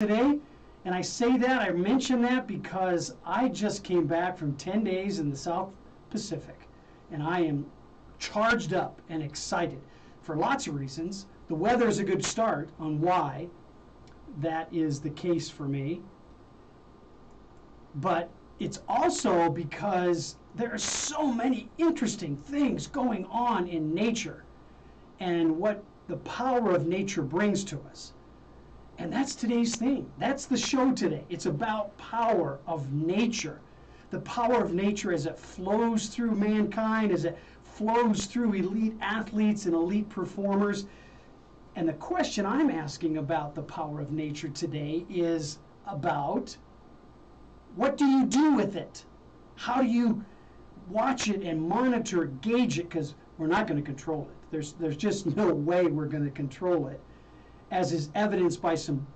today, and I say that, I mention that because I just came back from 10 days in the South Pacific, and I am charged up and excited for lots of reasons. The weather is a good start on why that is the case for me, but it's also because there are so many interesting things going on in nature and what the power of nature brings to us. And that's today's theme. That's the show today. It's about power of nature. The power of nature as it flows through mankind, as it flows through elite athletes and elite performers. And the question I'm asking about the power of nature today is about, what do you do with it? How do you watch it and monitor, gauge it? Because we're not going to control it. There's just no way we're going to control it, as is evidenced by some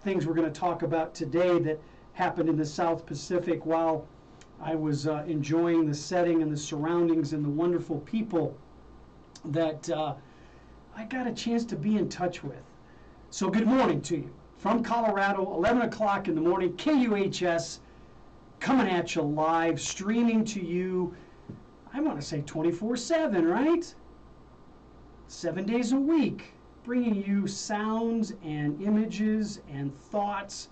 things we're going to talk about today that happened in the South Pacific while I was enjoying the setting and the surroundings and the wonderful people that I got a chance to be in touch with. So good morning to you. From Colorado, 11 o'clock in the morning, KUHS, coming at you live, streaming to you, I want to say 24/7, right? 7 days a week, bringing you sounds and images and thoughts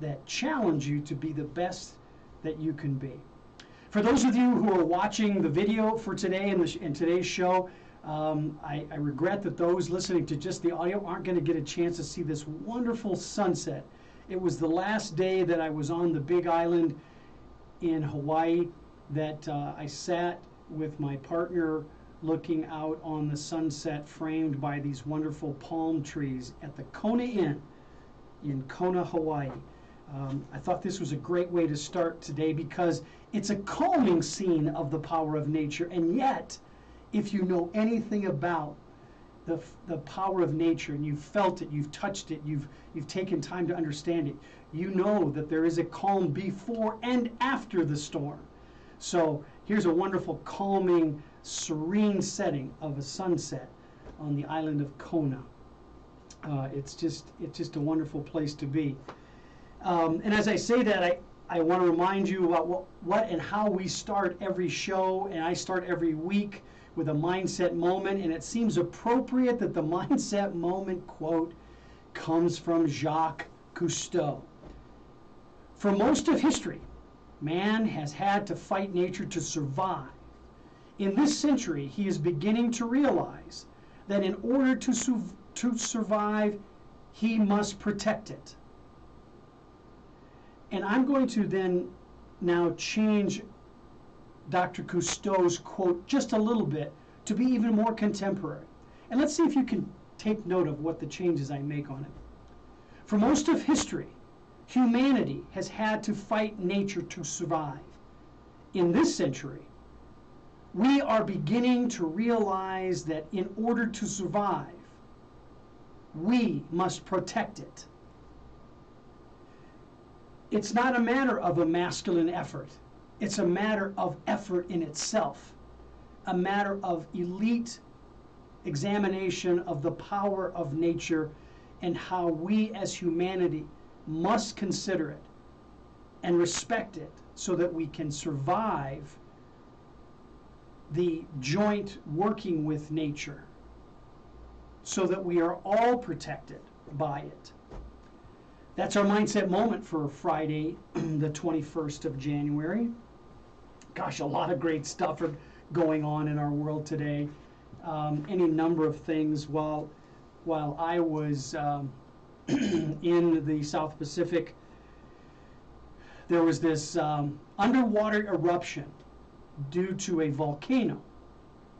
that challenge you to be the best that you can be. For those of you who are watching the video for today and today's show, I regret that those listening to just the audio aren't going to get a chance to see this wonderful sunset. It was the last day that I was on the Big Island in Hawaii that I sat with my partner looking out on the sunset framed by these wonderful palm trees at the Kona Inn in Kona, Hawaii. I thought this was a great way to start today because it's a calming scene of the power of nature, and yet if you know anything about the power of nature and you've felt it, you've touched it, you've taken time to understand it, you know that there is a calm before and after the storm. So here's a wonderful, calming, serene setting of a sunset on the island of Kona. It's just a wonderful place to be. And as I say that, I want to remind you about what and how we start every show, and I start every week with a mindset moment, and it seems appropriate that the mindset moment quote comes from Jacques Cousteau. For most of history, man has had to fight nature to survive. In this century, he is beginning to realize that in order to survive, he must protect it. And I'm going to then now change Dr. Cousteau's quote just a little bit to be even more contemporary. And let's see if you can take note of what the changes I make on it. For most of history, humanity has had to fight nature to survive. In this century, we are beginning to realize that in order to survive, we must protect it. It's not a matter of a masculine effort. It's a matter of effort in itself, a matter of elite examination of the power of nature and how we as humanity must consider it and respect it so that we can survive the joint working with nature, so that we are all protected by it. That's our mindset moment for Friday, the 21st of January. Gosh, a lot of great stuff are going on in our world today. Any number of things. While I was in the South Pacific, there was this underwater eruption due to a volcano.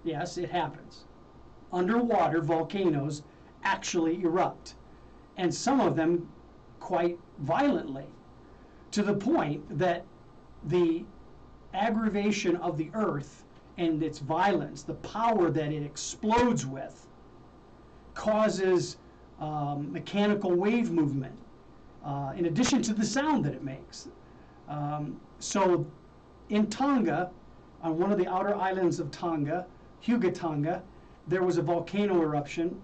Yes, it happens. Underwater volcanoes actually erupt, and some of them quite violently, to the point that the aggravation of the earth and its violence, the power that it explodes with, causes mechanical wave movement in addition to the sound that it makes. So in Tonga, on one of the outer islands of Tonga, Hugatonga, there was a volcano eruption,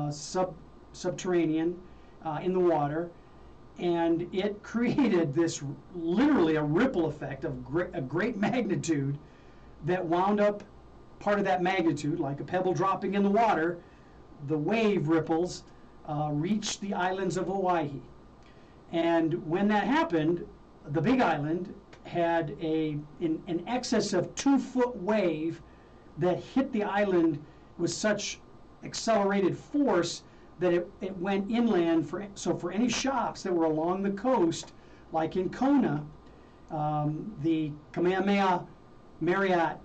subterranean in the water, and it created this literally a ripple effect of a great magnitude that wound up part of that magnitude, like a pebble dropping in the water. The wave ripples reached the islands of Hawaii. And when that happened, the Big Island had an excess of 2-foot wave that hit the island with such accelerated force that it went inland. So for any shops that were along the coast, like in Kona, the Kamehameha Marriott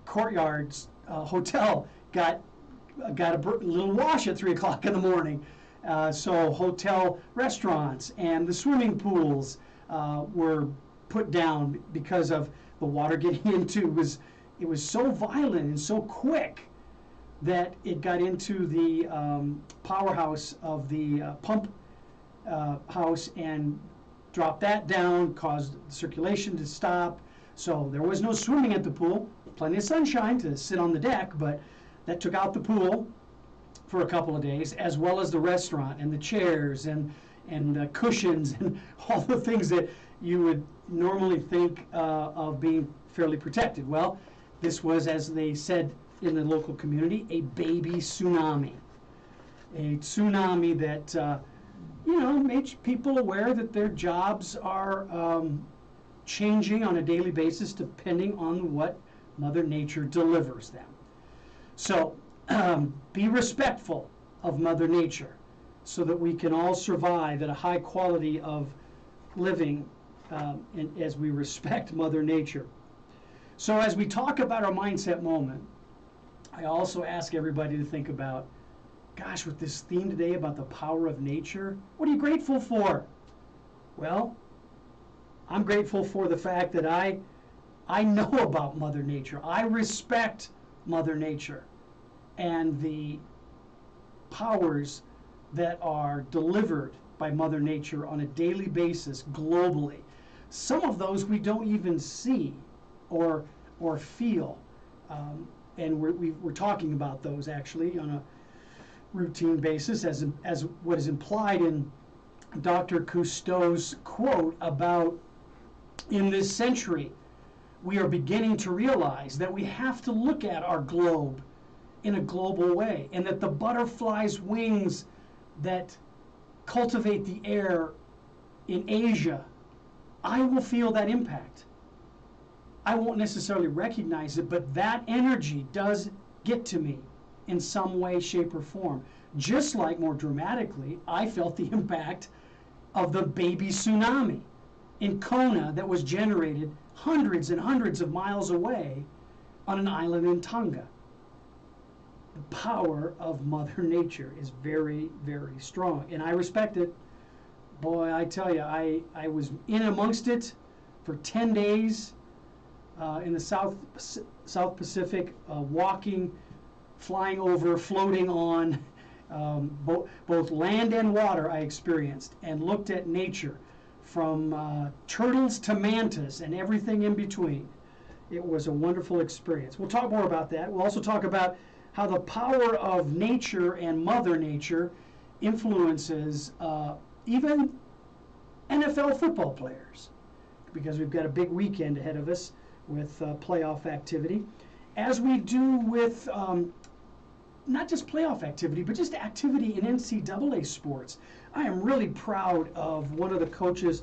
Courtyards Hotel got a little wash at 3 o'clock in the morning. So hotel restaurants and the swimming pools were put down because of the water getting into it was so violent and so quick that it got into the powerhouse of the pump house and dropped that down, caused circulation to stop. So there was no swimming at the pool, plenty of sunshine to sit on the deck, but that took out the pool for a couple of days, as well as the restaurant and the chairs and cushions and all the things that you would normally think of being fairly protected. Well, this was, as they said in the local community, a baby tsunami. A tsunami that, made people aware that their jobs are changing on a daily basis depending on what Mother Nature delivers them. So be respectful of Mother Nature so that we can all survive at a high quality of living as we respect Mother Nature. So as we talk about our mindset moment, I also ask everybody to think about, gosh, with this theme today about the power of nature, what are you grateful for? Well, I'm grateful for the fact that I know about Mother Nature. I respect Mother Nature and the powers that are delivered by Mother Nature on a daily basis globally. Some of those we don't even see or feel, and we're talking about those actually on a routine basis, as what is implied in Dr. Cousteau's quote about, in this century, we are beginning to realize that we have to look at our globe in a global way, and that the butterfly's wings that cultivate the air in Asia, I will feel that impact. I won't necessarily recognize it, but that energy does get to me in some way, shape, or form. Just like, more dramatically, I felt the impact of the baby tsunami in Kona that was generated hundreds and hundreds of miles away on an island in Tonga. The power of Mother Nature is very, very strong, and I respect it. Boy, I tell you, I was in amongst it for 10 days in the South Pacific, walking, flying over, floating on, both land and water I experienced, and looked at nature from turtles to mantas and everything in between. It was a wonderful experience. We'll talk more about that. We'll also talk about how the power of nature and Mother Nature influences even NFL football players, because we've got a big weekend ahead of us with playoff activity, as we do with not just playoff activity, but just activity in NCAA sports. I am really proud of one of the coaches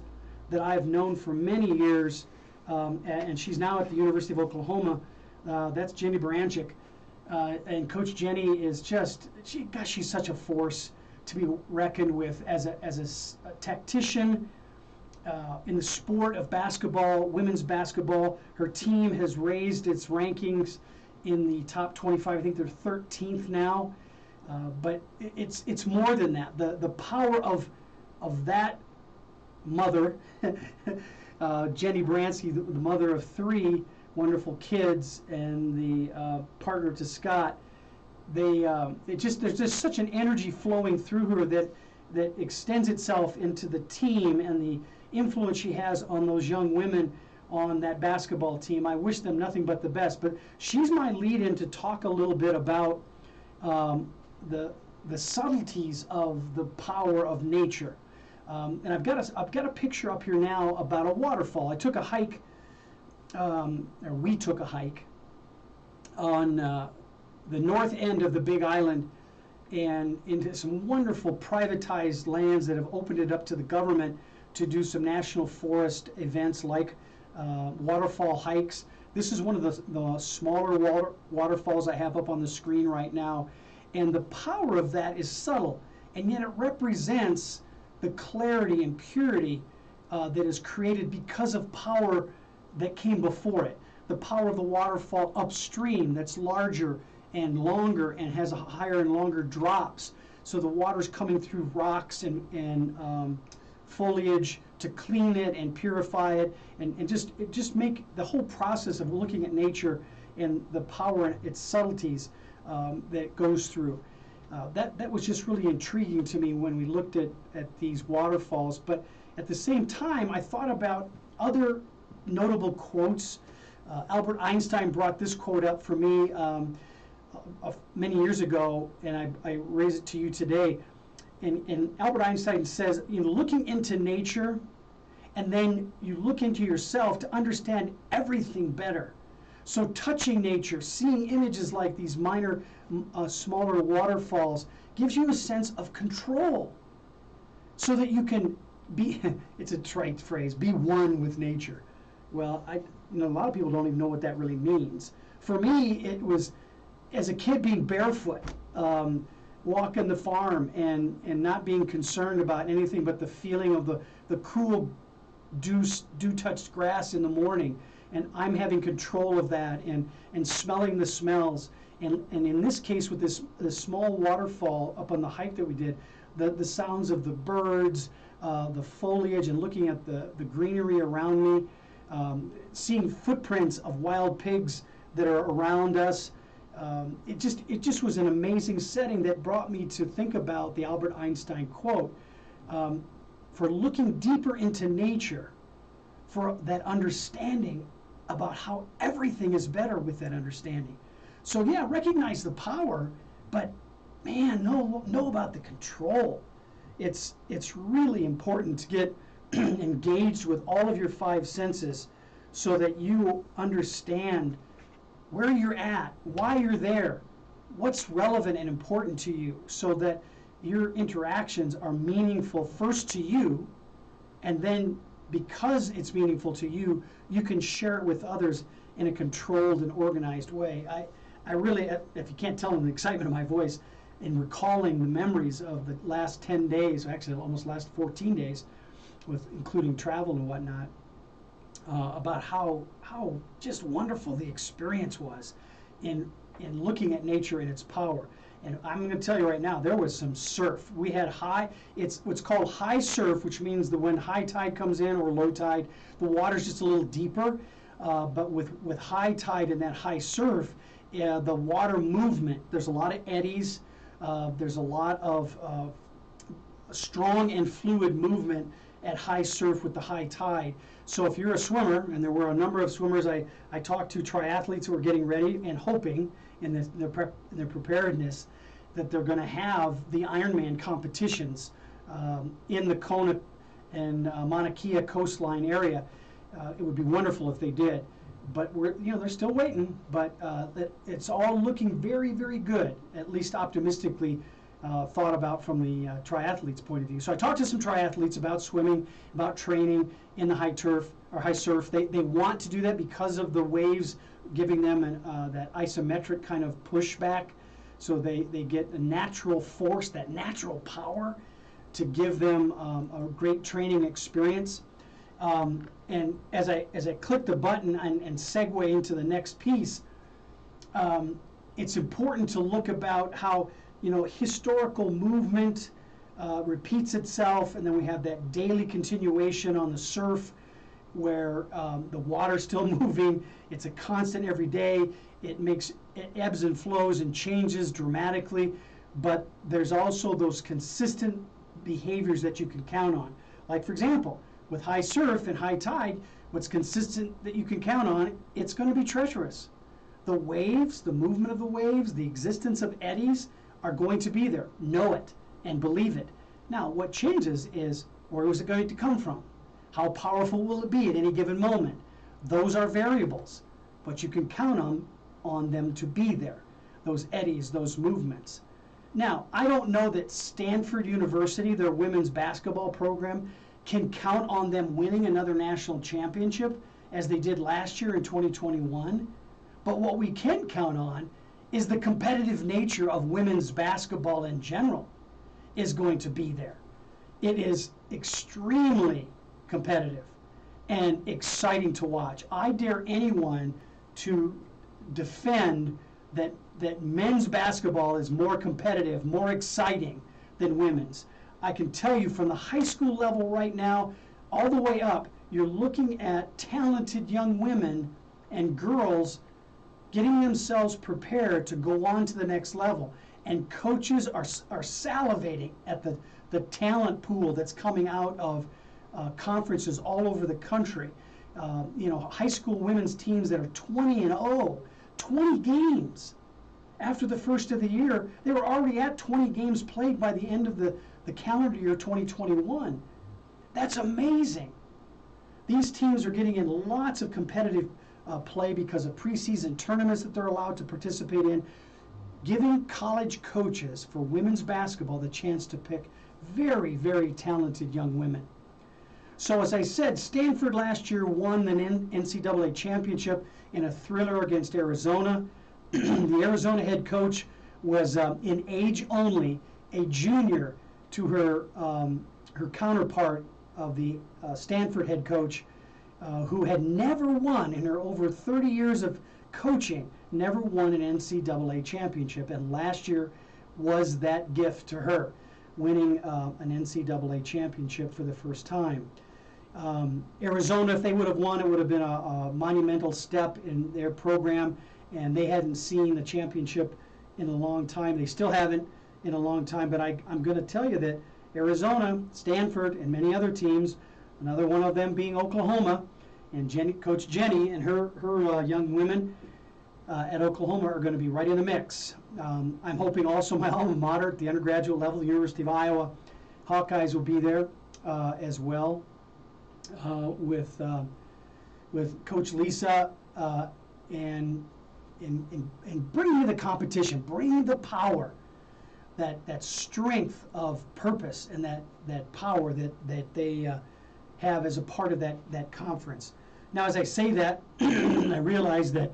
that I've known for many years, and she's now at the University of Oklahoma. That's Jenny Baranczyk. And Coach Jenny is just, she's such a force to be reckoned with as a tactician in the sport of basketball, women's basketball. Her team has raised its rankings in the top 25. I think they're 13th now. But it's more than that. The power of that mother, Jenny Baranczyk, the mother of 3 wonderful kids and the partner to Scott, there's just such an energy flowing through her that extends itself into the team and the influence she has on those young women on that basketball team. I wish them nothing but the best. But she's my lead-in to talk a little bit about the subtleties of the power of nature. And I've got a picture up here now about a waterfall. I took a hike, or we took a hike on the north end of the Big Island, and into some wonderful privatized lands that have opened it up to the government to do some national forest events like waterfall hikes. This is one of the smaller waterfalls I have up on the screen right now, and the power of that is subtle, and yet it represents the clarity and purity that is created because of power that came before it. The power of the waterfall upstream that's larger and longer and has a higher and longer drops. So the water's coming through rocks and foliage to clean it and purify it, and just make the whole process of looking at nature and the power and its subtleties that it goes through. That was just really intriguing to me when we looked at these waterfalls. But at the same time, I thought about other notable quotes. Albert Einstein brought this quote up for me many years ago, and I raise it to you today. And Albert Einstein says, looking into nature, and then you look into yourself to understand everything better. So touching nature, seeing images like these minor, smaller waterfalls, gives you a sense of control, so that you can be, it's a trite phrase, be one with nature. Well, a lot of people don't even know what that really means. For me, it was, as a kid, being barefoot, walking the farm and not being concerned about anything but the feeling of the cool dew-touched grass in the morning, and I'm having control of that, and smelling the smells, and in this case with this small waterfall up on the hike that we did, the sounds of the birds, the foliage, and looking at the greenery around me, seeing footprints of wild pigs that are around us. It just was an amazing setting that brought me to think about the Albert Einstein quote, for looking deeper into nature, for that understanding about how everything is better with that understanding. So yeah, recognize the power, but man, know about the control. It's really important to get engaged with all of your five senses so that you understand where you're at, why you're there, what's relevant and important to you, so that your interactions are meaningful first to you, and then because it's meaningful to you, you can share it with others in a controlled and organized way. I really, if you can't tell in the excitement of my voice, in recalling the memories of the last 10 days, actually almost last 14 days, with including travel and whatnot, about how just wonderful the experience was in looking at nature and its power. And I'm going to tell you right now, there was some surf. We had it's what's called high surf, which means that when high tide comes in or low tide, the water's just a little deeper. But with high tide and that high surf, the water movement, there's a lot of eddies, there's a lot of strong and fluid movement at high surf with the high tide. So if you're a swimmer, and there were a number of swimmers, I talked to triathletes who were getting ready and hoping in their preparedness that they're going to have the Ironman competitions in the Kona and Mauna Kea coastline area. It would be wonderful if they did, but they're still waiting. But it's all looking very, very good, at least optimistically thought about from the triathletes' point of view. So I talked to some triathletes about swimming, about training in the high surf. They want to do that because of the waves giving them that isometric kind of pushback. So they get a natural force, that natural power to give them a great training experience. And as I click the button and segue into the next piece, it's important to look about how historical movement repeats itself, and then we have that daily continuation on the surf where the water's still moving. It's a constant every day. It ebbs and flows and changes dramatically, but there's also those consistent behaviors that you can count on. Like, for example, with high surf and high tide, what's consistent that you can count on, it's going to be treacherous. The waves, the movement of the waves, the existence of eddies are going to be there. Know it and believe it. Now, what changes is Where is it going to come from? How powerful will it be at any given moment? Those are variables, but you can count on them to be there, those eddies, those movements. Now, I don't know that Stanford University, their women's basketball program, can count on them winning another national championship as they did last year in 2021. But what we can count on is the competitive nature of women's basketball in general is going to be there. It is extremely competitive and exciting to watch. I dare anyone to defend that men's basketball is more competitive, more exciting than women's. I can tell you from the high school level right now, all the way up, you're looking at talented young women and girls getting themselves prepared to go on to the next level. And coaches are salivating at the talent pool that's coming out of conferences all over the country. High school women's teams that are 20-0, 20 games. After the first of the year, they were already at 20 games played by the end of the calendar year 2021. That's amazing. These teams are getting in lots of competitive play because of preseason tournaments that they're allowed to participate in, giving college coaches for women's basketball the chance to pick very, very talented young women. So as I said, Stanford last year won the NCAA championship in a thriller against Arizona. The Arizona head coach was in age only a junior to her counterpart of the Stanford head coach, who had never won in her over 30 years of coaching, never won an NCAA championship. And last year was that gift to her, winning an NCAA championship for the first time. Arizona, if they would have won, it would have been a monumental step in their program, and they hadn't seen a championship in a long time. They still haven't in a long time, but I'm going to tell you that Arizona, Stanford, and many other teams, another one of them being Oklahoma, and Coach Jenny and her young women at Oklahoma are going to be right in the mix. I'm hoping also my alma mater at the undergraduate level, the University of Iowa Hawkeyes, will be there as well with Coach Lisa and bringing the competition, bringing the power, that strength of purpose and that power that they have as a part of that conference. Now, as I say that, I realize that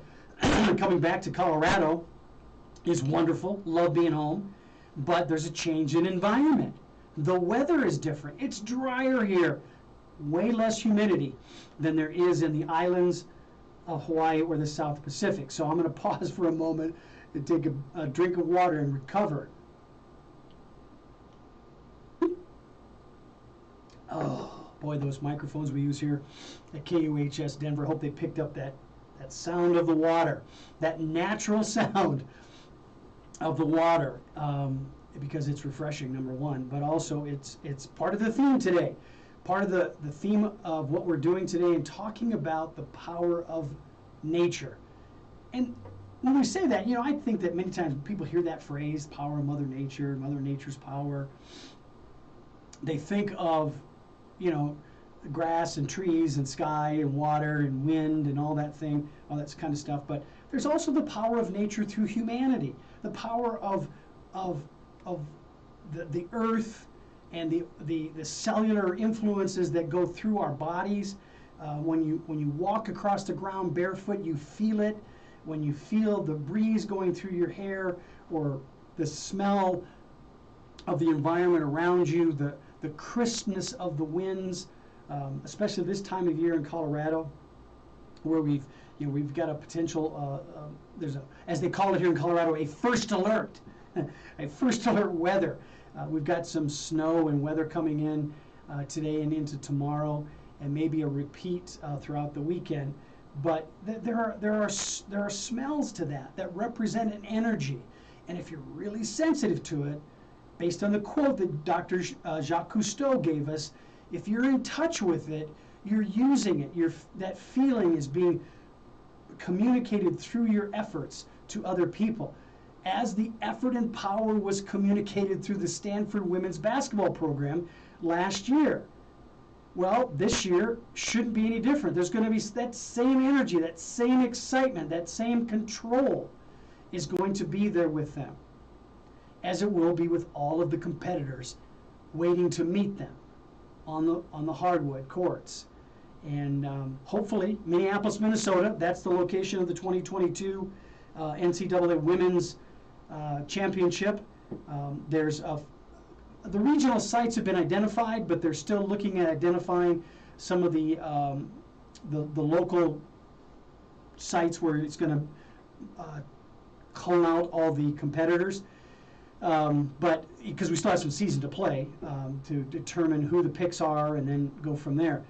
coming back to Colorado is wonderful, love being home, but there's a change in environment. The weather is different. It's drier here, way less humidity than there is in the islands of Hawaii or the South Pacific. So I'm going to pause for a moment and take a drink of water and recover. Oh, boy, those microphones we use here at KUHS Denver, hope they picked up that sound of the water, that natural sound of the water, because it's refreshing, number one, but also it's part of the theme today, part of the theme of what we're doing today and talking about the power of nature. And when we say that, I think that many times when people hear that phrase, power of Mother Nature, Mother Nature's power, they think of, grass and trees and sky and water and wind and all that kind of stuff. But there's also the power of nature through humanity, the power of the earth and the cellular influences that go through our bodies. When you walk across the ground barefoot, you feel it. When you feel the breeze going through your hair or the smell of the environment around you, the crispness of the winds, especially this time of year in Colorado, where we've got a potential, there's as they call it here in Colorado, a first alert, a first alert weather. We've got some snow and weather coming in today and into tomorrow, and maybe a repeat throughout the weekend. But there are smells to that represent an energy, and if you're really sensitive to it, based on the quote that Dr. Jacques Cousteau gave us, if you're in touch with it, you're using it. That feeling is being communicated through your efforts to other people. As the effort and power was communicated through the Stanford women's basketball program last year. Well, this year shouldn't be any different. There's going to be that same energy, that same excitement, that same control is going to be there with them, as it will be with all of the competitors waiting to meet them on the hardwood courts. And hopefully, Minneapolis, Minnesota, that's the location of the 2022 NCAA Women's Championship. The regional sites have been identified, but they're still looking at identifying some of the local sites where it's going to call out all the competitors. But because we still have some season to play to determine who the picks are and then go from there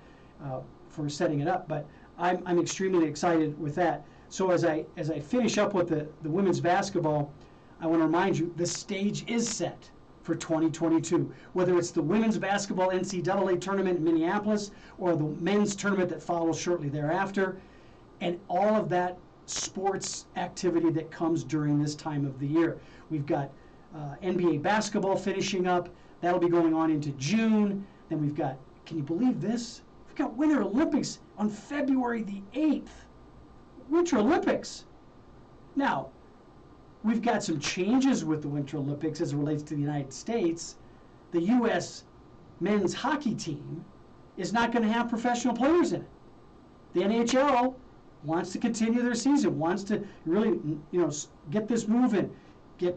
for setting it up. But I'm extremely excited with that. So as I finish up with the women's basketball, I want to remind you the stage is set for 2022. Whether it's the women's basketball NCAA tournament in Minneapolis or the men's tournament that follows shortly thereafter, and all of that sports activity that comes during this time of the year. We've got NBA basketball finishing up. That'll be going on into June. Then we've got, can you believe this? We've got Winter Olympics on February the 8th. Winter Olympics. Now, we've got some changes with the Winter Olympics as it relates to the United States. The U.S. men's hockey team is not going to have professional players in it. The NHL wants to continue their season, wants to really, get this moving,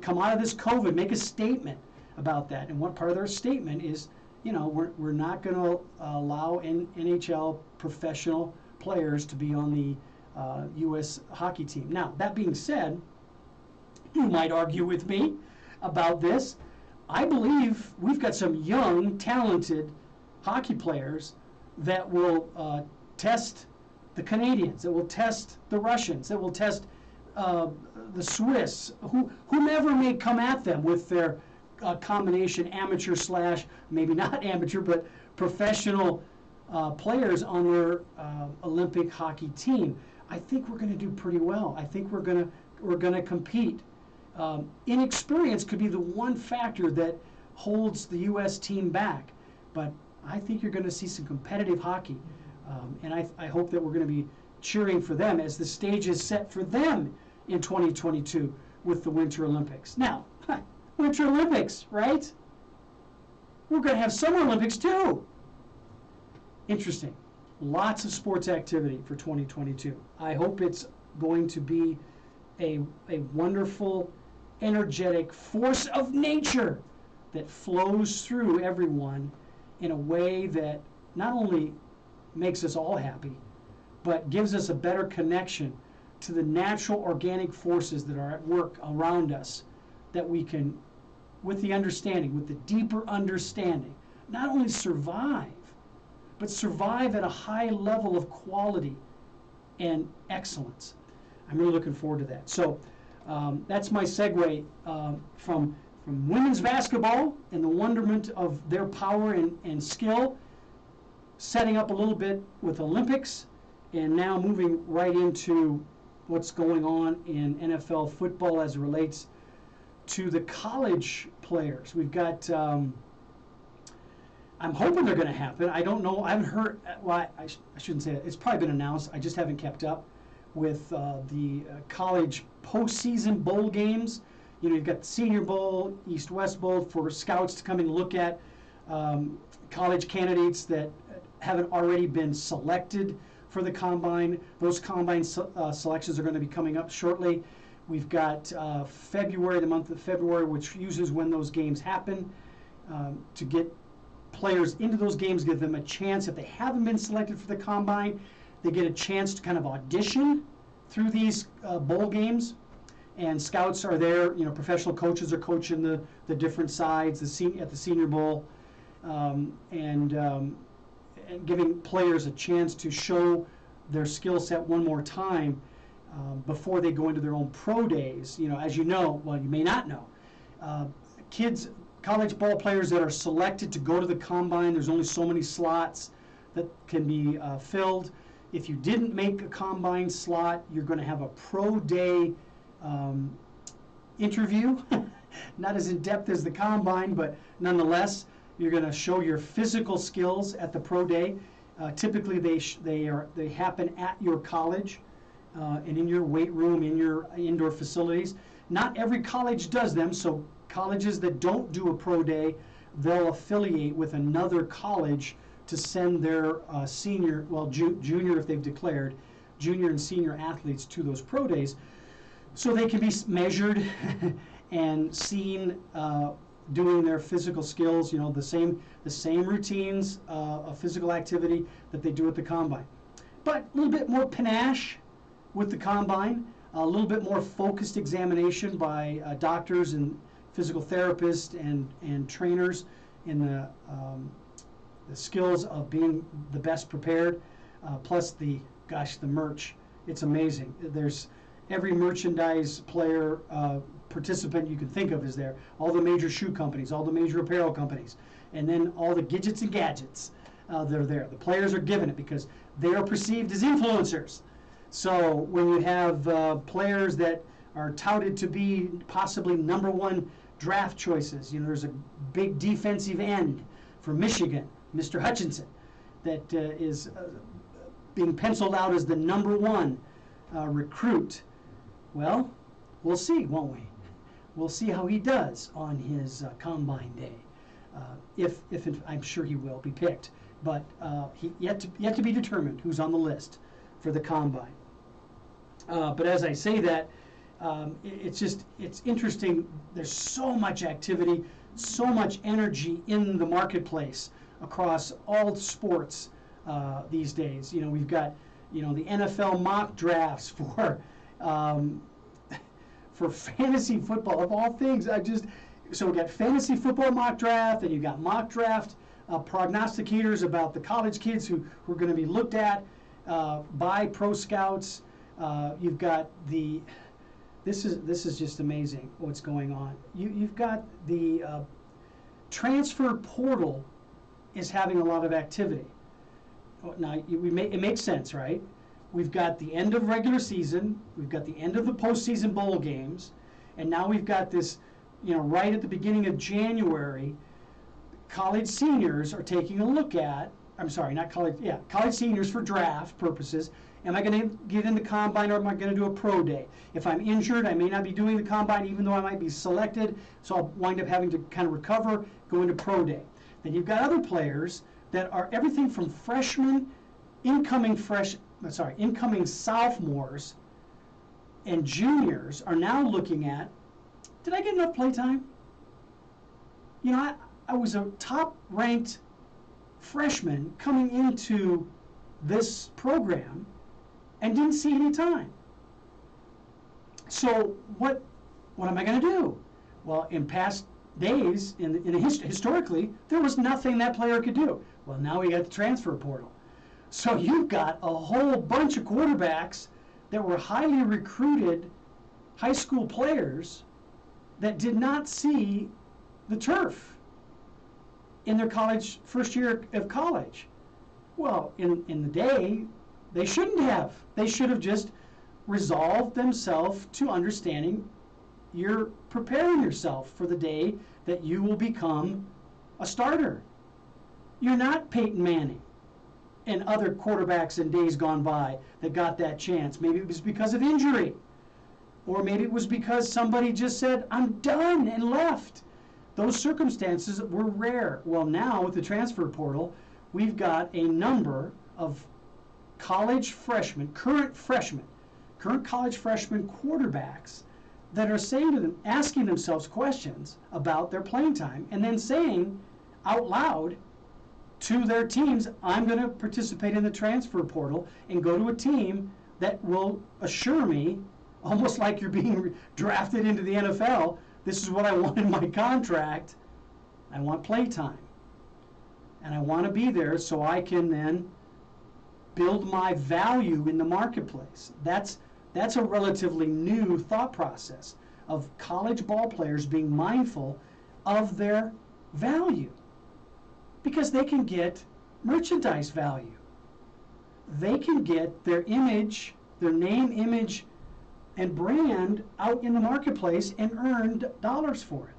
come out of this COVID, make a statement about that. And one part of their statement is, we're not going to allow NHL professional players to be on the U.S. hockey team. Now, that being said, you might argue with me about this. I believe we've got some young, talented hockey players that will test the Canadians, that will test the Russians, that will test the Swiss, whomever may come at them with their combination amateur / maybe not amateur, but professional players on their Olympic hockey team. I think we're going to do pretty well. I think we're going to compete. Inexperience could be the one factor that holds the U.S. team back, but I think you're going to see some competitive hockey, and I hope that we're going to be cheering for them as the stage is set for them in 2022 with the Winter Olympics. Now, Winter Olympics, right? We're going to have Summer Olympics too. Interesting. Lots of sports activity for 2022. I hope it's going to be a wonderful, energetic force of nature that flows through everyone in a way that not only makes us all happy, but gives us a better connection to the natural organic forces that are at work around us, that we can, with the deeper understanding, not only survive, but survive at a high level of quality and excellence. I'm really looking forward to that. So that's my segue from women's basketball and the wonderment of their power and skill, setting up a little bit with Olympics, and now moving right into what's going on in NFL football as it relates to the college players. We've got, I'm hoping they're going to happen. I don't know. I haven't heard, well, I shouldn't say that. It's probably been announced. I just haven't kept up with the college postseason bowl games. You've got the Senior Bowl, East-West Bowl for scouts to come and look at college candidates that haven't already been selected for the combine. Those combine selections are going to be coming up shortly. We've got February, the month of February, which usually is when those games happen, to get players into those games, give them a chance. If they haven't been selected for the combine, they get a chance to kind of audition through these bowl games. And scouts are there, professional coaches are coaching the different sides at the Senior Bowl, and giving players a chance to show their skill set one more time before they go into their own pro days. As you know, well, you may not know, college ball players that are selected to go to the combine, there's only so many slots that can be filled. If you didn't make a combine slot, you're going to have a pro day interview, not as in depth as the combine, but nonetheless, You're going to show your physical skills at the pro day. Typically, they happen at your college and in your weight room, in your indoor facilities. Not every college does them, so colleges that don't do a pro day, they'll affiliate with another college to send their junior if they've declared, junior and senior athletes to those pro days, so they can be measured and seen doing their physical skills, the same routines of physical activity that they do at the combine. But a little bit more panache with the combine, a little bit more focused examination by doctors and physical therapists and trainers in the skills of being the best prepared, plus the merch. It's amazing. There's every merchandise player participant you can think of is there. All the major shoe companies, all the major apparel companies, and then all the gadgets and gadgets that are there. The players are given it because they are perceived as influencers. So when you have players that are touted to be possibly #1 draft choices, there's a big defensive end for Michigan, Mr. Hutchinson, that is being penciled out as the #1 recruit. Well, we'll see, won't we? We'll see how he does on his combine day. If I'm sure he will be picked, but he yet to be determined who's on the list for the combine. But as I say that, it's interesting. There's so much activity, so much energy in the marketplace across all sports these days. We've got the NFL mock drafts for fantasy football of all things. So we got fantasy football mock draft, and you got mock draft prognosticators about the college kids who are going to be looked at by pro scouts. You've got this is just amazing what's going on. You've got the transfer portal is having a lot of activity. Now it makes sense, right? We've got the end of regular season, we've got the end of the postseason bowl games, and now we've got this, right at the beginning of January, college seniors are taking a look at, college seniors for draft purposes. Am I going to get in the combine, or am I going to do a pro day? If I'm injured, I may not be doing the combine even though I might be selected, so I'll wind up having to kind of recover, go into pro day. Then you've got other players that are everything from freshmen, incoming sophomores and juniors are now looking at, did I get enough play time? I was a top-ranked freshman coming into this program and didn't see any time. So what am I going to do? Well, in past days, historically, there was nothing that player could do. Well, now we got the transfer portal. So you've got a whole bunch of quarterbacks that were highly recruited high school players that did not see the turf in their first year of college. Well, in the day, they shouldn't have. They should have just resolved themselves to understanding you're preparing yourself for the day that you will become a starter. You're not Peyton Manning and other quarterbacks in days gone by that got that chance. Maybe it was because of injury, or maybe it was because somebody just said, I'm done, and left. Those circumstances were rare. Well, now with the transfer portal, we've got a number of college freshmen, current college freshman quarterbacks that are asking themselves questions about their playing time, and then saying out loud to their teams, I'm going to participate in the transfer portal and go to a team that will assure me, almost like you're being drafted into the NFL, this is what I want in my contract. I want play time. And I want to be there so I can then build my value in the marketplace. That's a relatively new thought process of college ball players being mindful of their value, because they can get merchandise value. They can get their image, their name, image, and brand out in the marketplace and earn dollars for it.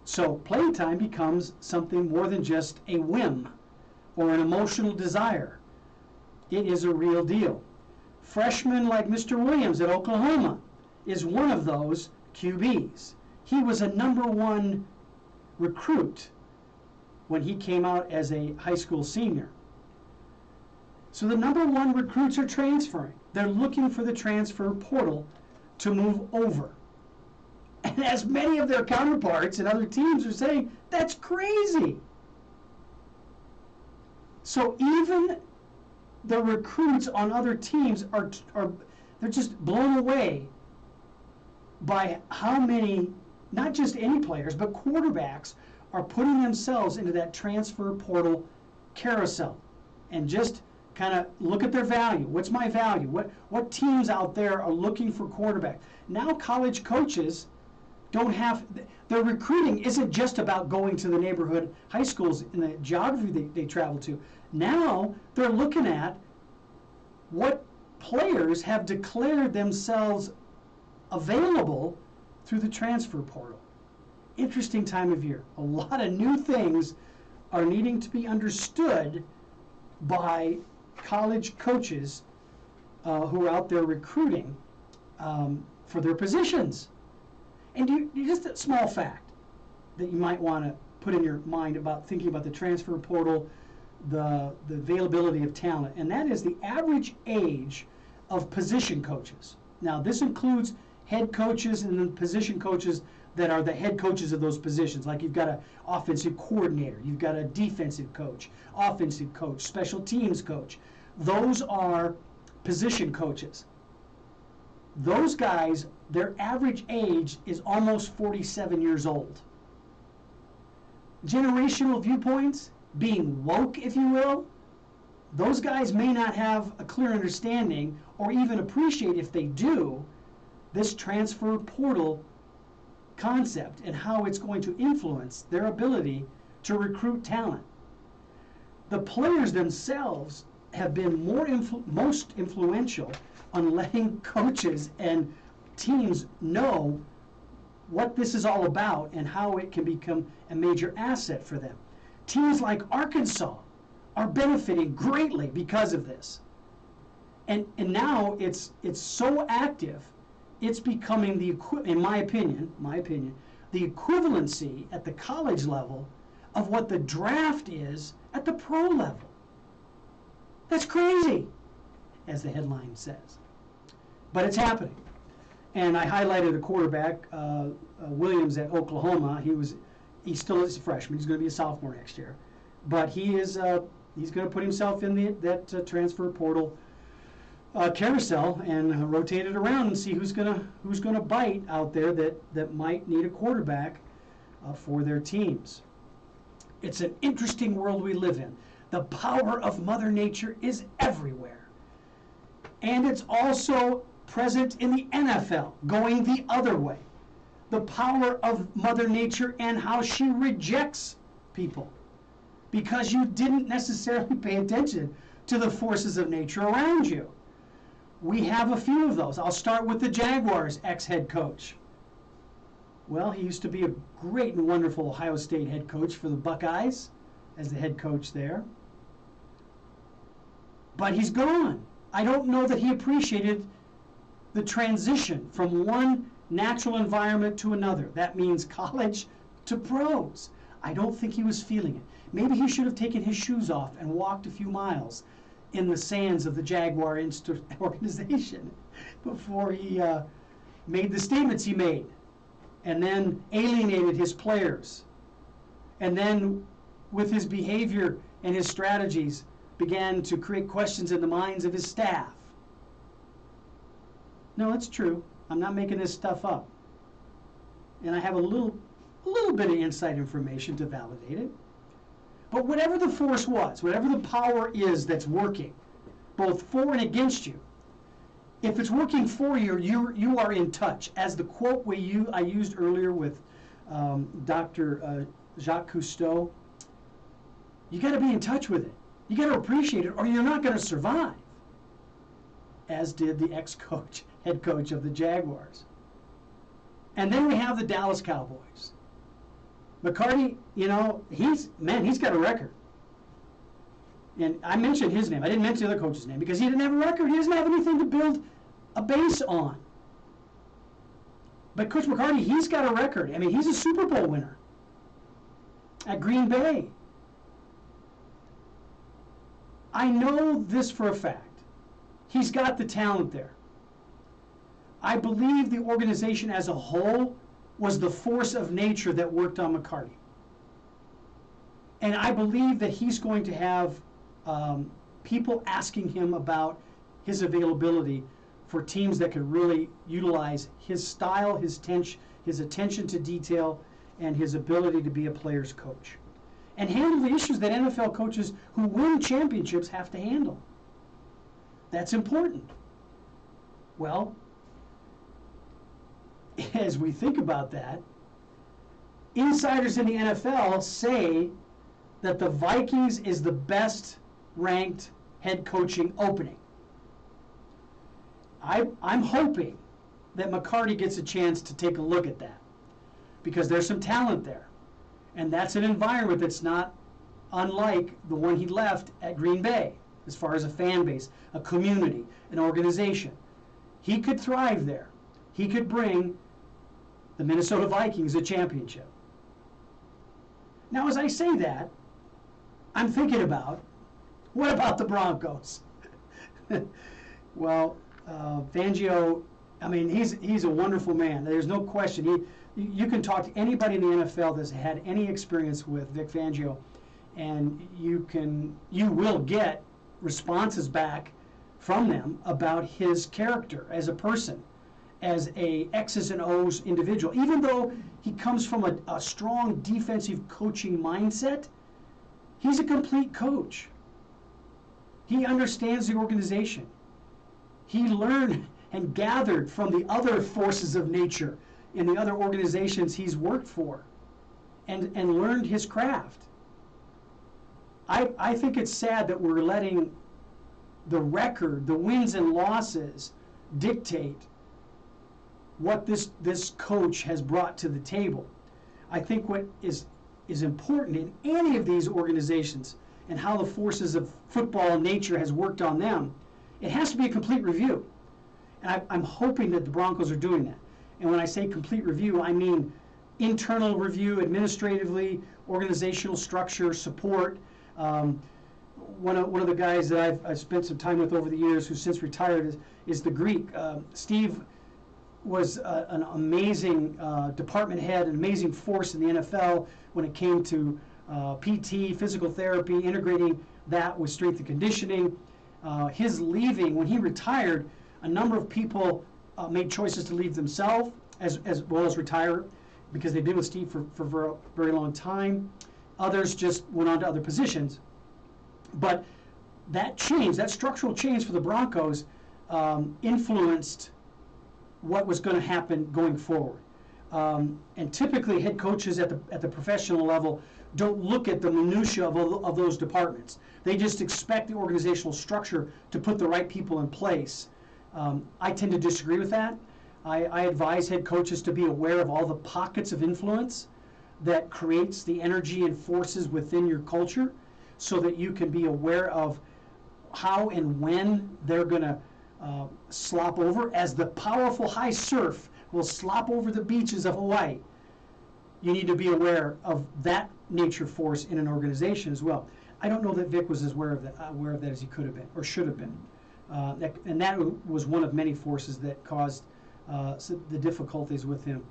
So playing time becomes something more than just a whim or an emotional desire. It is a real deal. Freshman like Mr. Williams at Oklahoma is one of those QBs. He was a #1 recruit when he came out as a high school senior. So the #1 recruits are transferring. They're looking for the transfer portal to move over. And as many of their counterparts and other teams are saying, that's crazy. So even the recruits on other teams are they're just blown away by how many, not just any players, but quarterbacks are putting themselves into that transfer portal carousel and just kind of look at their value. What's my value? What teams out there are looking for quarterbacks? Now college coaches don't have, their recruiting isn't just about going to the neighborhood high schools in the geography they travel to. Now they're looking at what players have declared themselves available through the transfer portal. Interesting time of year. A lot of new things are needing to be understood by college coaches who are out there recruiting for their positions. And just a small fact that you might want to put in your mind about thinking about the transfer portal, the availability of talent, and that is the average age of position coaches. Now, this includes head coaches and then position coaches that are the head coaches of those positions. Like you've got an offensive coordinator, you've got a defensive coach, offensive coach, special teams coach. Those are position coaches. Those guys, their average age is almost 47 years old. Generational viewpoints, being woke, if you will, those guys may not have a clear understanding or even appreciate, if they do, this transfer portal concept and how it's going to influence their ability to recruit talent. The players themselves have been most influential on letting coaches and teams know what this is all about and how it can become a major asset for them. Teams like Arkansas are benefiting greatly because of this. And now it's so active, it's becoming in my opinion, the equivalency at the college level of what the draft is at the pro level. That's crazy, as the headline says. But it's happening. And I highlighted a quarterback, Williams at Oklahoma. He still is a freshman. He's going to be a sophomore next year. But he's going to put himself in that transfer portal carousel and rotate it around and see who's going to bite out there that might need a quarterback for their teams. It's an interesting world we live in. The power of Mother Nature is everywhere. And it's also present in the NFL, going the other way. The power of Mother Nature and how she rejects people because you didn't necessarily pay attention to the forces of nature around you. We have a few of those. I'll start with the Jaguars' ex-head coach. Well, he used to be a great and wonderful Ohio State head coach for the Buckeyes as the head coach there. But he's gone. I don't know that he appreciated the transition from one natural environment to another. That means college to pros. I don't think he was feeling it. Maybe he should have taken his shoes off and walked a few miles in the sands of the Jaguar organization before he made the statements he made, and then alienated his players, and then with his behavior and his strategies began to create questions in the minds of his staff. No, it's true. I'm not making this stuff up. And I have a little bit of inside information to validate it. But whatever the force was, whatever the power is that's working, both for and against you, if it's working for you, you are in touch. As the quote I used earlier with Dr. Jacques Cousteau, you got to be in touch with it. You got to appreciate it, or you're not going to survive. As did the head coach of the Jaguars. And then we have the Dallas Cowboys. McCarty, he's got a record. And I mentioned his name. I didn't mention the other coach's name because he didn't have a record. He doesn't have anything to build a base on. But Coach McCarty, he's got a record. I mean, he's a Super Bowl winner at Green Bay. I know this for a fact. He's got the talent there. I believe the organization as a whole was the force of nature that worked on McCarty. And I believe that he's going to have people asking him about his availability for teams that could really utilize his style, his attention to detail, and his ability to be a player's coach. And handle the issues that NFL coaches who win championships have to handle. That's important. Well, as we think about that, insiders in the NFL say that the Vikings is the best ranked head coaching opening. I'm hoping that McCarty gets a chance to take a look at that because there's some talent there. And that's an environment that's not unlike the one he left at Green Bay as far as a fan base, a community, an organization. He could thrive there. He could bring the Minnesota Vikings a championship. Now, as I say that, I'm thinking about, what about the Broncos? Well, Fangio, I mean, he's a wonderful man. There's no question. You can talk to anybody in the NFL that's had any experience with Vic Fangio, and you will get responses back from them about his character as a person, as a X's and O's individual. Even though he comes from a strong defensive coaching mindset, he's a complete coach. He understands the organization. He learned and gathered from the other forces of nature in the other organizations he's worked for and learned his craft. I think it's sad that we're letting the record, the wins and losses, dictate what this coach has brought to the table. I think what is important in any of these organizations and how the forces of football nature has worked on them, it has to be a complete review. And I'm hoping that the Broncos are doing that. And when I say complete review, I mean internal review, administratively, organizational structure, support. One of the guys that I've spent some time with over the years, who's since retired, is the Greek. Steve was an amazing department head, an amazing force in the NFL when it came to PT, physical therapy, integrating that with strength and conditioning. His leaving, when he retired, a number of people made choices to leave themselves as well as retire because they've been with Steve for a very long time. Others just went on to other positions. But that change, that structural change for the Broncos influenced what was going to happen going forward. And typically head coaches at the professional level don't look at the minutiae of those departments. They just expect the organizational structure to put the right people in place. I tend to disagree with that. I advise head coaches to be aware of all the pockets of influence that creates the energy and forces within your culture so that you can be aware of how and when they're going to slop over, as the powerful high surf will slop over the beaches of Hawaii. You need to be aware of that nature force in an organization as well. I don't know that Vic was as aware of that as he could have been or should have been. And that was one of many forces that caused the difficulties with him,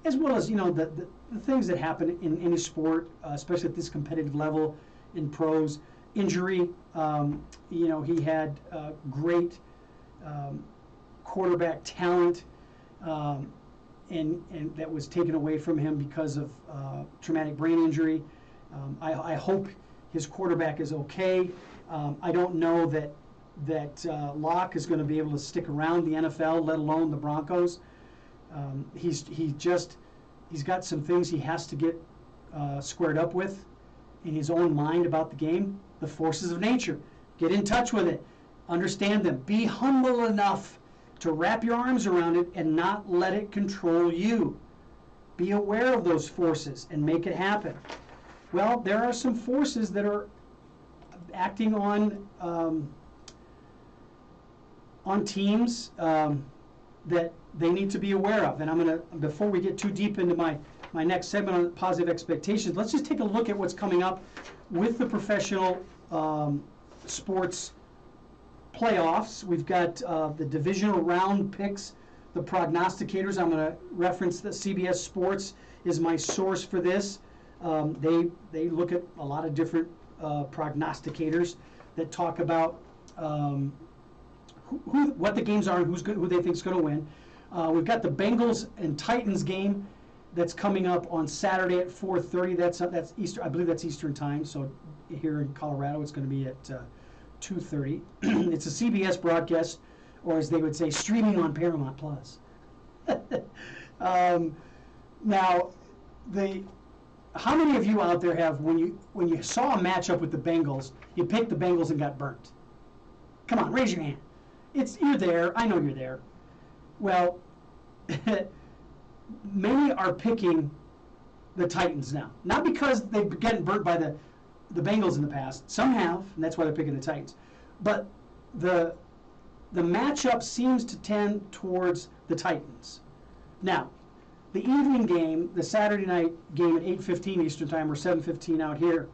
as well as the things that happen in any sport, especially at this competitive level in pros. Injury, he had great quarterback talent, and that was taken away from him because of traumatic brain injury. I hope his quarterback is okay. I don't know that Locke is going to be able to stick around the NFL, let alone the Broncos. He's got some things he has to get squared up with in his own mind about the game, the forces of nature. Get in touch with it, understand them, be humble enough to wrap your arms around it and not let it control you. Be aware of those forces and make it happen. Well, there are some forces that are acting on teams that they need to be aware of. And I'm going to, before we get too deep into my next segment on positive expectations, let's just take a look at what's coming up with the professional sports playoffs. We've got the divisional round picks, the prognosticators. I'm going to reference the CBS Sports is my source for this. They look at a lot of different prognosticators that talk about what the games are and who they think is going to win. We've got the Bengals and Titans game that's coming up on Saturday at 4:30. That's Eastern. I believe that's Eastern time. So here in Colorado, it's going to be at 2:30. It's a CBS broadcast, or as they would say, streaming on Paramount Plus. Now, how many of you out there have, when you saw a matchup with the Bengals, you picked the Bengals and got burnt? Come on, raise your hand. You're there. I know you're there. Well, many are picking the Titans now. Not because they've been getting burnt by the Bengals in the past. Some have, and that's why they're picking the Titans. But the matchup seems to tend towards the Titans. Now, the evening game, the Saturday night game at 8:15 Eastern Time or 7:15 out here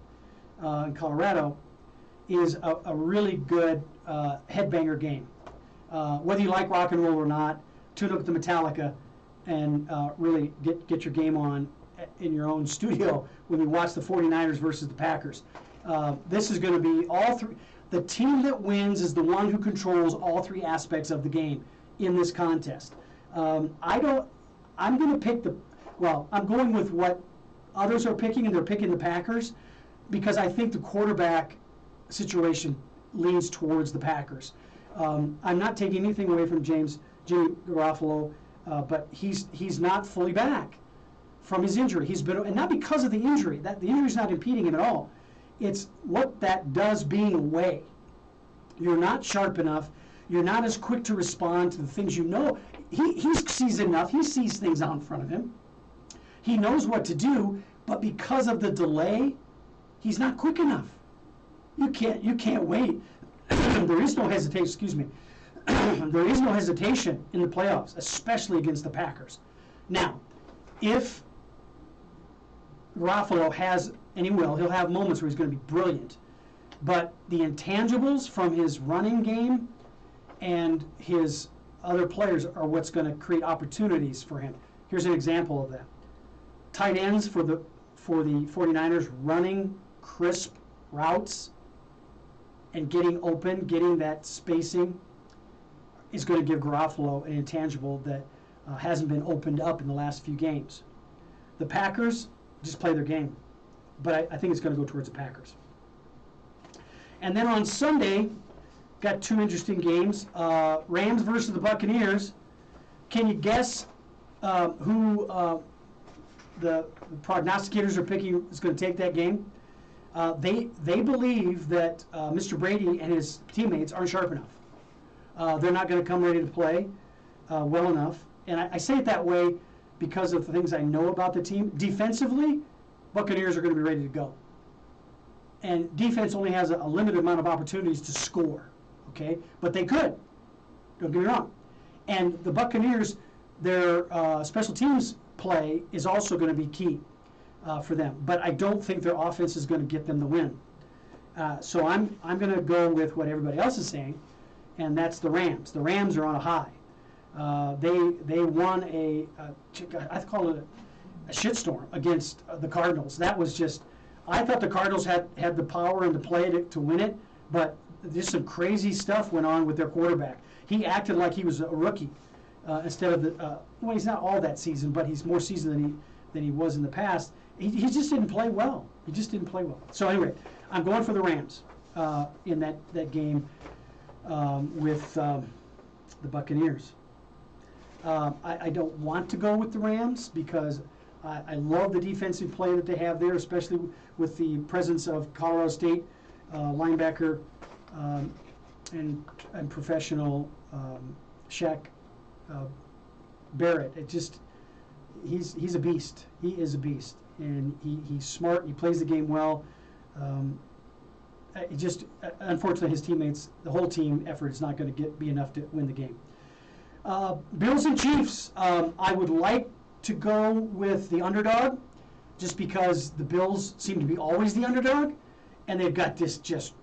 in Colorado, is a really good headbanger game. Whether you like rock and roll or not, tune up to Metallica and really get your game on in your own studio when you watch the 49ers versus the Packers. This is going to be all three. The team that wins is the one who controls all three aspects of the game in this contest. I'm going to pick I'm going with what others are picking, and they're picking the Packers because I think the quarterback situation leans towards the Packers. I'm not taking anything away from Jimmy Garoppolo, but he's not fully back from his injury. And not because of the injury. The injury's not impeding him at all. It's what that does being away. You're not sharp enough. You're not as quick to respond to the things you know. He sees enough. He sees things out in front of him. He knows what to do, but because of the delay, he's not quick enough. You can't wait. There is no hesitation. Excuse me. There is no hesitation in the playoffs, especially against the Packers. Now, if Garoppolo has, and he'll have moments where he's going to be brilliant, but the intangibles from his running game and his other players are what's going to create opportunities for him. Here's an example of that. Tight ends for the 49ers running crisp routes and getting open, getting that spacing is going to give Garoppolo an intangible that hasn't been opened up in the last few games. The Packers just play their game, but I think it's going to go towards the Packers. And then on Sunday, got two interesting games. Rams versus the Buccaneers. Can you guess who the prognosticators are picking is going to take that game? They believe that Mr. Brady and his teammates aren't sharp enough. They're not going to come ready to play well enough. And I say it that way because of the things I know about the team. Defensively, Buccaneers are going to be ready to go. And defense only has a limited amount of opportunities to score. Okay, but they could. Don't get me wrong. And the Buccaneers, their special teams play is also going to be key for them. But I don't think their offense is going to get them the win. So I'm going to go with what everybody else is saying, and that's the Rams. The Rams are on a high. They won I call it a shitstorm against the Cardinals. That was just, I thought the Cardinals had the power and the play to win it, but just some crazy stuff went on with their quarterback. He acted like he was a rookie instead of he's not all that seasoned, but he's more seasoned than he was in the past. He just didn't play well. He just didn't play well. So anyway, I'm going for the Rams in that game with the Buccaneers. I don't want to go with the Rams because I love the defensive play that they have there, especially with the presence of Colorado State linebacker and professional Shaq Barrett. he's a beast. He is a beast, and he's smart. He plays the game well. Unfortunately, his teammates, the whole team effort is not going to be enough to win the game. Bills and Chiefs. I would like to go with the underdog, just because the Bills seem to be always the underdog, and they've got this just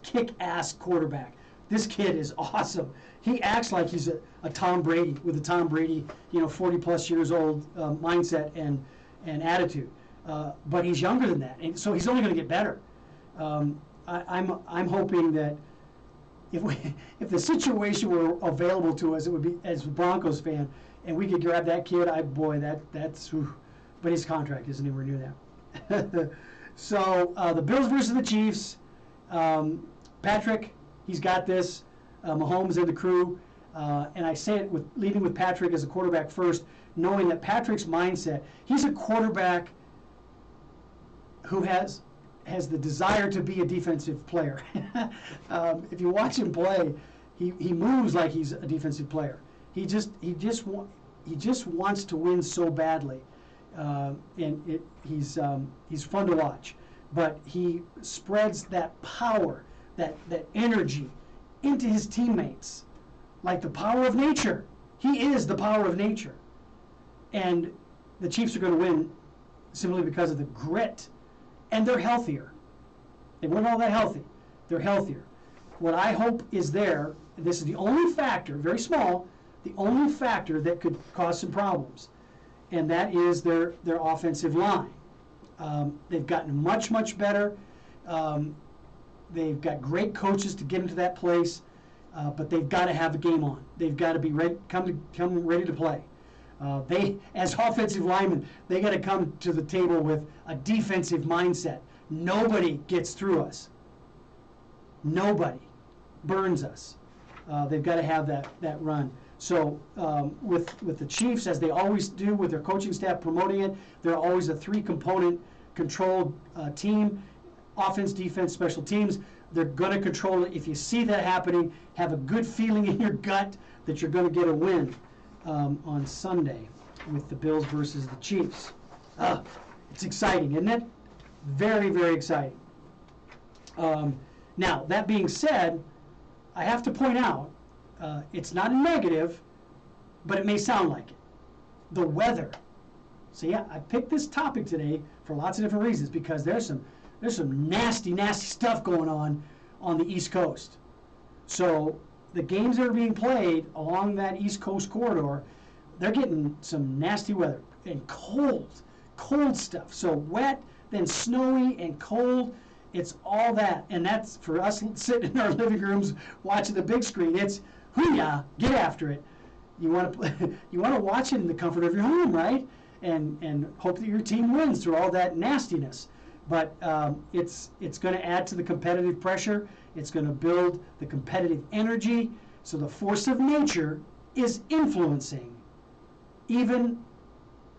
kick-ass quarterback. This kid is awesome. He acts like he's a Tom Brady, with a Tom Brady, 40-plus years old mindset and attitude. But he's younger than that, and so he's only going to get better. I'm hoping that if the situation were available to us, it would be, as a Broncos fan, and we could grab that kid. That's. Whew. But his contract isn't anywhere near that. So the Bills versus the Chiefs. Patrick, he's got this. Mahomes and the crew. And I say it leading with Patrick as a quarterback first, knowing that Patrick's mindset, he's a quarterback who has the desire to be a defensive player. If you watch him play, he moves like he's a defensive player. He just wants to win so badly. And he's fun to watch, but he spreads that power, that energy into his teammates, like the power of nature. He is the power of nature, and the Chiefs are going to win simply because of the grit, and they're healthier. They weren't all that healthy. They're healthier. What I hope is there, and this is the only factor, very small, the only factor that could cause some problems, and that is their offensive line. They've gotten much, much better. They've got great coaches to get into that place, but they've got to have a game on. They've got to be ready, come ready to play. They, as offensive linemen, they got to come to the table with a defensive mindset. Nobody gets through us. Nobody burns us. They've got to have that run. So with the Chiefs, as they always do with their coaching staff promoting it, they're always a three-component controlled team: offense, defense, special teams. They're going to control it. If you see that happening, have a good feeling in your gut that you're going to get a win on Sunday with the Bills versus the Chiefs. It's exciting, isn't it? Very, very exciting. Now, that being said, I have to point out, it's not a negative, but it may sound like it. The weather. So yeah, I picked this topic today for lots of different reasons, because there's some nasty, nasty stuff going on the East Coast. So the games that are being played along that East Coast corridor, they're getting some nasty weather and cold stuff. So wet, then snowy and cold. It's all that, and that's for us sitting in our living rooms watching the big screen. It's hoo-yah, get after it. You want to watch it in the comfort of your home, right? And hope that your team wins through all that nastiness. But it's going to add to the competitive pressure. It's going to build the competitive energy. So the force of nature is influencing even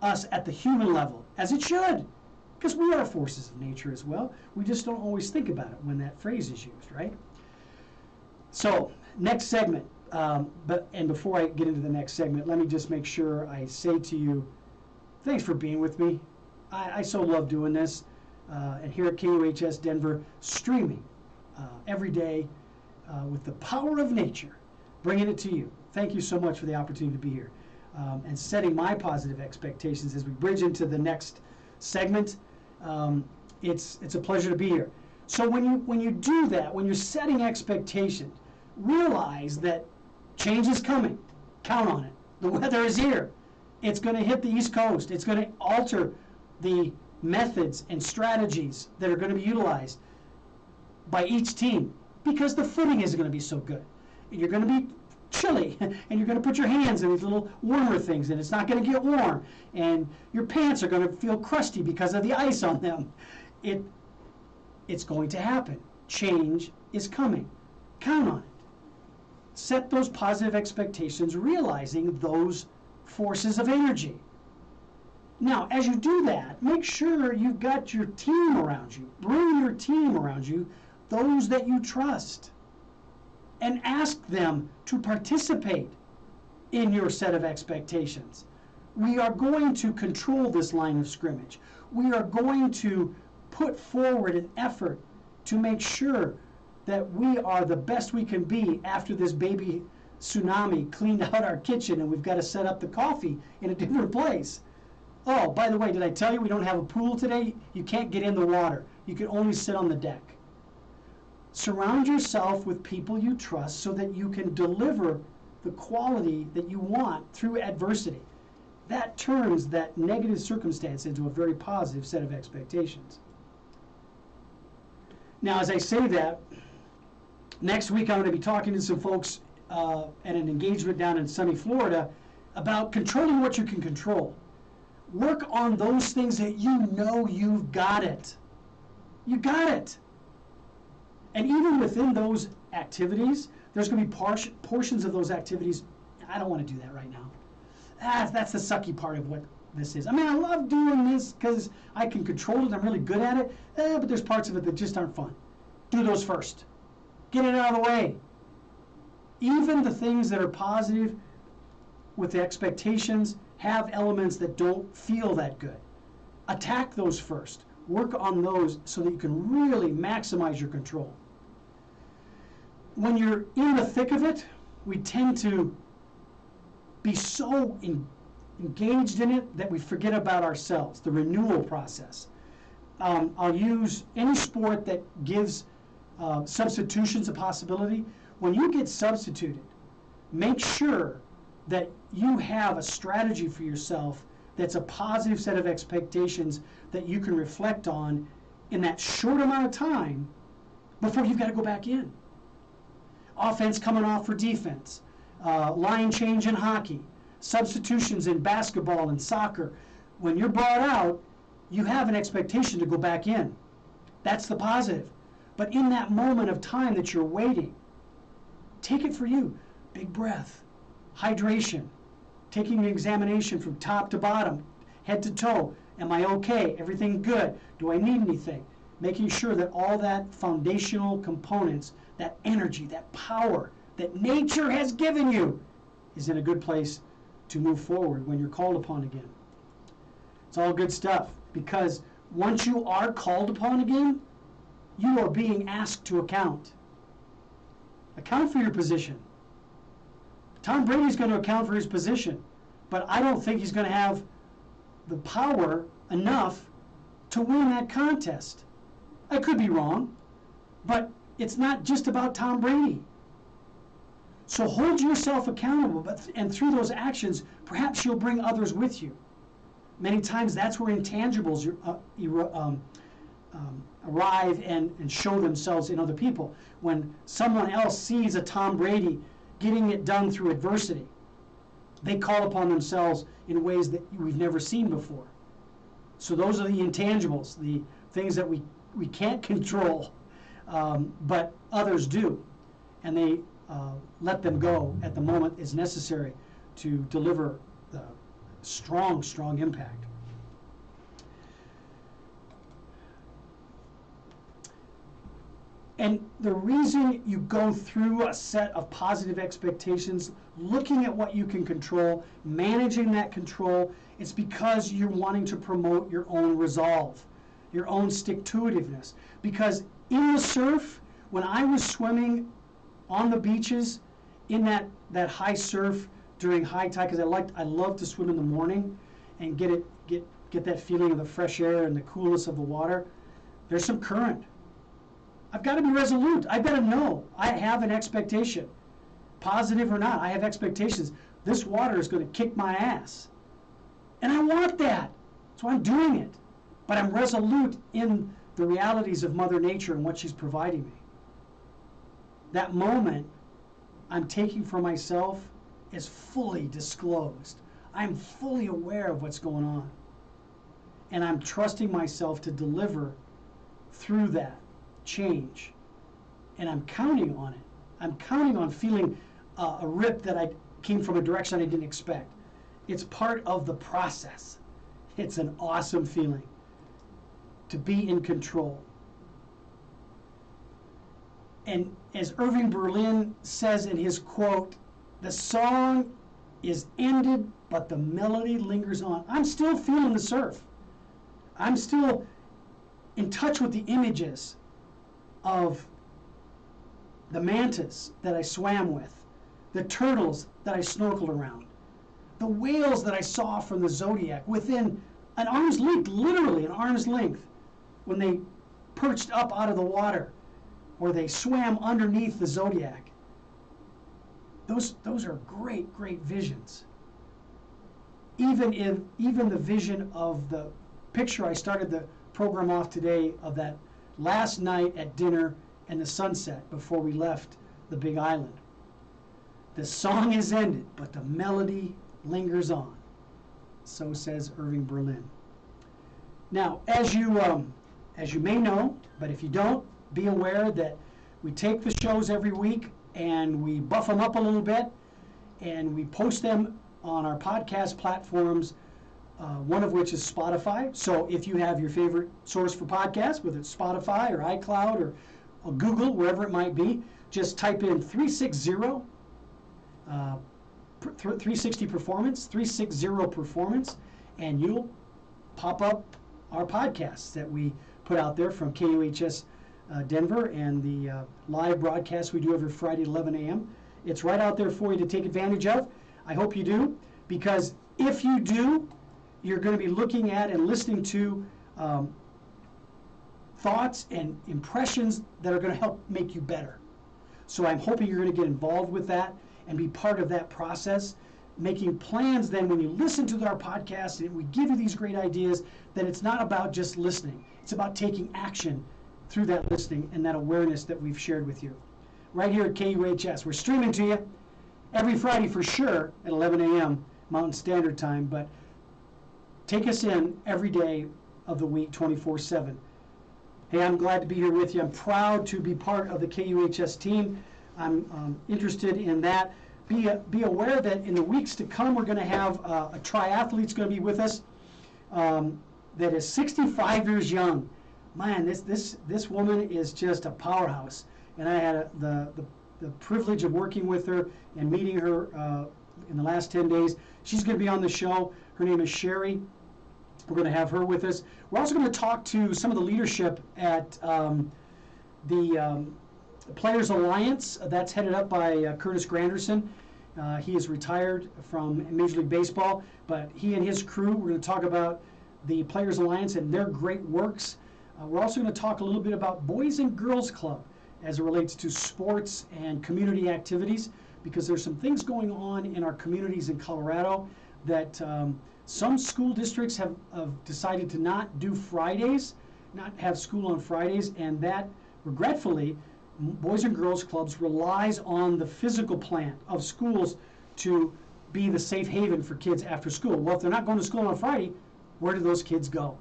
us at the human level, as it should, because we are forces of nature as well. We just don't always think about it when that phrase is used, right? So next segment. And before I get into the next segment, let me just make sure I say to you, thanks for being with me. I so love doing this. And here at KUHS Denver, streaming every day with the power of nature, bringing it to you. Thank you so much for the opportunity to be here and setting my positive expectations as we bridge into the next segment. It's a pleasure to be here. So when you do that, when you're setting expectations, realize that change is coming. Count on it. The weather is here. It's going to hit the East Coast. It's going to alter the methods and strategies that are going to be utilized by each team, because the footing isn't going to be so good. You're going to be chilly, and you're going to put your hands in these little warmer things, and it's not going to get warm, and your pants are going to feel crusty because of the ice on them. It's going to happen. Change is coming. Count on it. Set those positive expectations, realizing those forces of energy. Now, as you do that, make sure you've got your team around you. Bring your team around you, those that you trust, and ask them to participate in your set of expectations. we are going to control this line of scrimmage. We are going to put forward an effort to make sure that we are the best we can be after this baby tsunami cleaned out our kitchen and we've got to set up the coffee in a different place. Oh, by the way, did I tell you we don't have a pool today? You can't get in the water. You can only sit on the deck. Surround yourself with people you trust so that you can deliver the quality that you want through adversity. That turns that negative circumstance into a very positive set of expectations. Now, as I say that, next week I'm going to be talking to some folks at an engagement down in sunny Florida about controlling what you can control. Work on those things that you know you've got it. You got it. And even within those activities, there's going to be portions of those activities, I don't want to do that right now. That's the sucky part of what this is. I mean, I love doing this because I can control it. I'm really good at it. But there's parts of it that just aren't fun. Do those first. Get it out of the way. Even the things that are positive with the expectations have elements that don't feel that good. Attack those first. Work on those so that you can really maximize your control. When you're in the thick of it, we tend to be so engaged in it that we forget about ourselves, the renewal process. I'll use any sport that gives substitutions a possibility. When you get substituted, make sure that you have a strategy for yourself that's a positive set of expectations that you can reflect on in that short amount of time before you've got to go back in. Offense coming off for defense, line change in hockey, substitutions in basketball and soccer. When you're brought out, you have an expectation to go back in. That's the positive. But in that moment of time that you're waiting, take it for you. Big breath, hydration, taking an examination from top to bottom, head to toe. Am I okay? Everything good? Do I need anything? Making sure that all that foundational components, that energy, that power that nature has given you is in a good place to move forward when you're called upon again. It's all good stuff, because once you are called upon again, you are being asked to account. Account for your position. Tom Brady's going to account for his position, but I don't think he's going to have the power enough to win that contest. I could be wrong, but it's not just about Tom Brady. So hold yourself accountable, and through those actions, perhaps you'll bring others with you. Many times that's where intangibles arrive and show themselves in other people. When someone else sees a Tom Brady getting it done through adversity, they call upon themselves in ways that we've never seen before. So those are the intangibles, the things that we can't control, but others do. And they let them go at the moment is necessary to deliver the strong, strong impact. And the reason you go through a set of positive expectations, looking at what you can control, managing that control, it's because you're wanting to promote your own resolve, your own stick-to-itiveness. Because in the surf, when I was swimming on the beaches in that high surf during high tide, because I love to swim in the morning and get that feeling of the fresh air and the coolness of the water, there's some current. I've got to be resolute. I've got to know. I have an expectation. Positive or not, I have expectations. This water is going to kick my ass. And I want that. So I'm doing it. But I'm resolute in the realities of Mother Nature and what she's providing me. That moment I'm taking for myself is fully disclosed. I'm fully aware of what's going on. And I'm trusting myself to deliver through that change. And I'm counting on it. I'm counting on feeling a rip that I came from a direction I didn't expect. It's part of the process. It's an awesome feeling to be in control. And as Irving Berlin says in his quote, the song is ended but the melody lingers on. I'm still feeling the surf. I'm still in touch with the images of the mantas that I swam with, the turtles that I snorkeled around, the whales that I saw from the Zodiac within an arm's length, literally an arm's length, when they perched up out of the water or they swam underneath the Zodiac. Those are great, great visions. Even the vision of the picture I started the program off today of that last night at dinner and the sunset before we left the Big Island. The song is ended, but the melody lingers on. So says Irving Berlin. Now, as you may know, but if you don't, be aware that we take the shows every week and we buff them up a little bit, and we post them on our podcast platforms, one of which is Spotify. So if you have your favorite source for podcasts, whether it's Spotify or iCloud or Google, wherever it might be, just type in 360 Performance, and you'll pop up our podcasts that we put out there from KUHS Denver and the live broadcast we do every Friday at 11 a.m. It's right out there for you to take advantage of. I hope you do, because if you do, you're going to be looking at and listening to thoughts and impressions that are going to help make you better. So I'm hoping you're going to get involved with that and be part of that process, making plans then when you listen to our podcast and we give you these great ideas, that it's not about just listening. It's about taking action through that listening and that awareness that we've shared with you. Right here at KUHS. We're streaming to you every Friday for sure at 11 a.m. Mountain Standard Time, but take us in every day of the week, 24/7. Hey, I'm glad to be here with you. I'm proud to be part of the KUHS team. I'm interested in that. Be aware that in the weeks to come, we're going to have a triathlete's going to be with us that is 65 years young. Man, this woman is just a powerhouse, and I had the privilege of working with her and meeting her in the last 10 days. She's going to be on the show. Her name is Sherry. We're going to have her with us. We're also going to talk to some of the leadership at the Players Alliance. That's headed up by Curtis Granderson. He is retired from Major League Baseball, but he and his crew, we're going to talk about the Players Alliance and their great works. We're also going to talk a little bit about Boys and Girls Club as it relates to sports and community activities, because there's some things going on in our communities in Colorado that some school districts have decided to not do Fridays, not have school on Fridays, and that, regretfully, Boys and Girls Clubs relies on the physical plant of schools to be the safe haven for kids after school. Well, if they're not going to school on Friday, where do those kids go?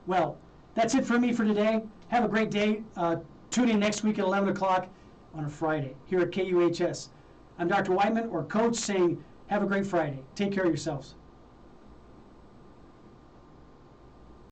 Well, that's it for me for today. Have a great day. Tune in next week at 11 o'clock on a Friday here at KUHS. I'm Dr. Whiteman, or Coach, saying have a great Friday. Take care of yourselves.